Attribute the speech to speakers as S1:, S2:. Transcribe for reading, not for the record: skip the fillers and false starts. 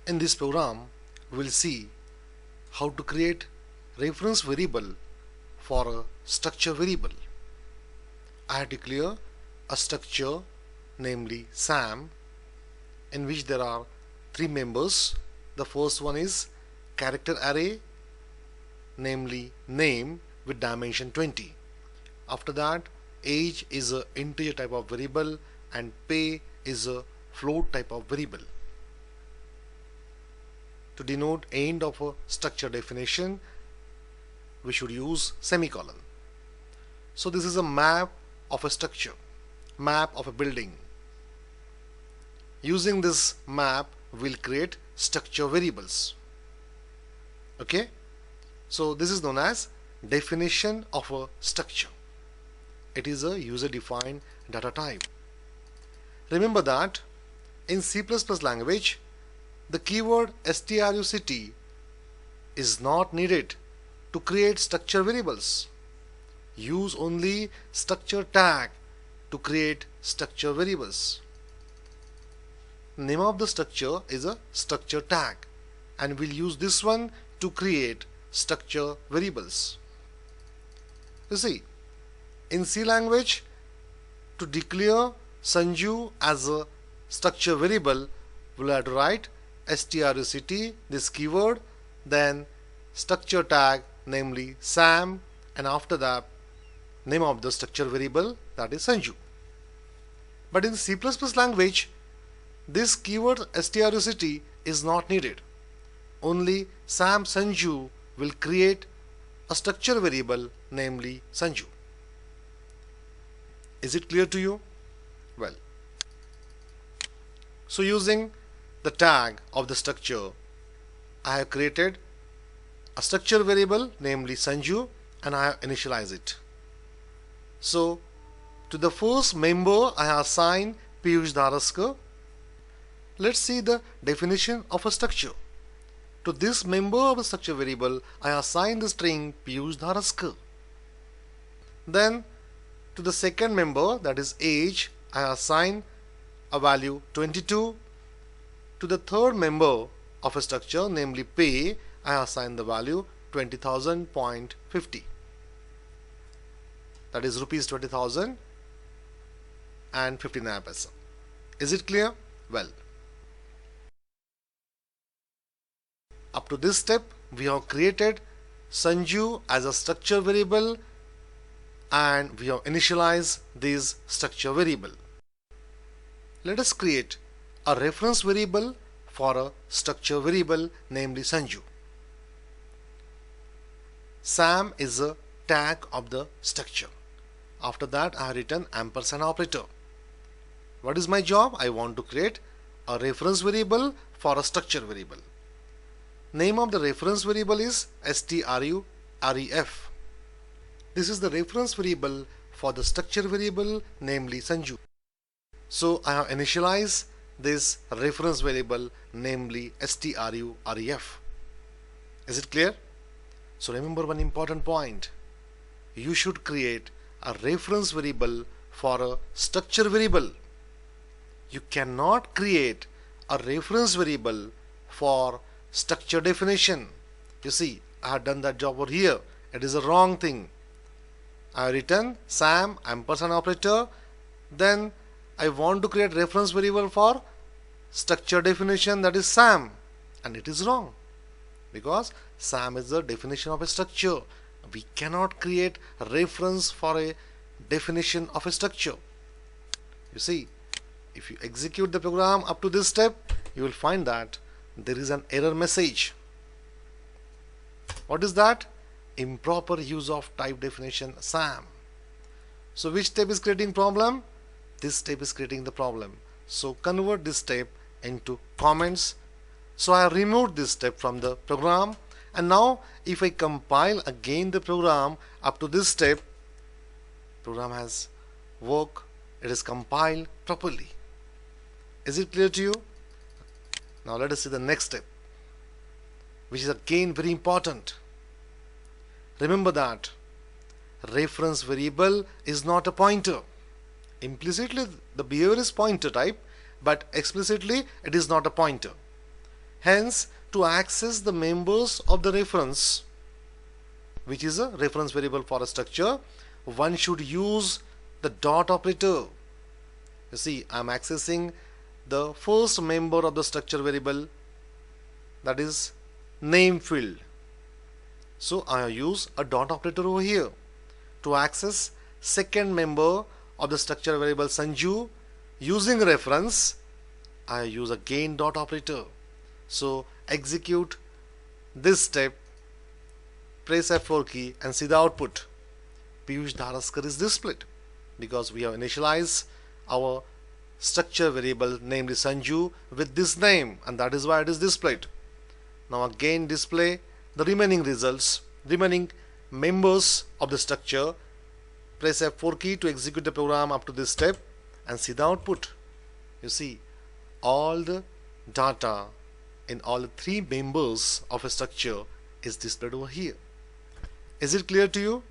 S1: In this program, we will see how to create reference variable for a structure variable. I have declared a structure, namely SAM, in which there are three members. The first one is character array, namely name with dimension 20. After that, age is a integer type of variable and pay is a float type of variable. To denote end of a structure definition, we should use semicolon. So this is a map of a structure, map of a building. Using this map, we'll create structure variables. Okay, so this is known as definition of a structure. It is a user-defined data type. Remember that in C++ language, the keyword struct is not needed to create structure variables. Use only structure tag to create structure variables. Name of the structure is a structure tag, and we'll use this one to create structure variables. You see, in C language, to declare Sanju as a structure variable, we'll have to write struct this keyword, then structure tag, namely Sam, and after that name of the structure variable, that is Sanju. But in C++ language, this keyword struct is not needed. Only Sam Sanju will create a structure variable, namely Sanju. Is it clear to you? Well, so using the tag of the structure, I have created a structure variable, namely Sanju, and I have initialized it. So to the first member, I have assigned Piyush Dharaskar. Let's see the definition of a structure. To this member of a structure variable, I assign the string Piyush Dharaskar. Then to the second member, that is age, I assign a value 22. To the third member of a structure, namely pay, I assign the value 20,000.50. That is rupees 20,000 and 59 paisa. Is it clear? Well, up to this step, we have created Sanju as a structure variable and we have initialized this structure variable. Let us create a reference variable for a structure variable, namely Sanju. Sam is a tag of the structure. After that, I have written ampersand operator. What is my job? I want to create a reference variable for a structure variable. Name of the reference variable is struref. This is the reference variable for the structure variable, namely Sanju. So I have initialized this reference variable, namely struref. Is it clear? So remember one important point. You should create a reference variable for a structure variable. You cannot create a reference variable for structure definition. You see, I have done that job over here. It is a wrong thing. I have written Sam ampersand operator, then I want to create reference variable for structure definition, that is Sam, and it is wrong because Sam is the definition of a structure. We cannot create a reference for a definition of a structure. You see, if you execute the program up to this step, you will find that there is an error message. What is that? Improper use of type definition Sam. So which step is creating problem? This step is creating the problem. So convert this step into comments. So I have removed this step from the program, and now if I compile again the program up to this step, program has worked. It is compiled properly. Is it clear to you? Now let us see the next step, which is again very important. Remember that reference variable is not a pointer. Implicitly the behavior is pointer type, but explicitly it is not a pointer. Hence, to access the members of the reference, which is a reference variable for a structure, one should use the dot operator. You see, I am accessing the first member of the structure variable, that is name field. So I use a dot operator over here. To access second member of the structure variable Sanju using reference, I use again dot operator. So execute this step, press F4 key and see the output. Piyush Dharaskar is displayed because we have initialized our structure variable named Sanju with this name, and that is why it is displayed. Now again display the remaining results, remaining members of the structure. Press F4 key to execute the program up to this step and see the output. You see, all the data in all the three members of a structure is displayed over here. Is it clear to you?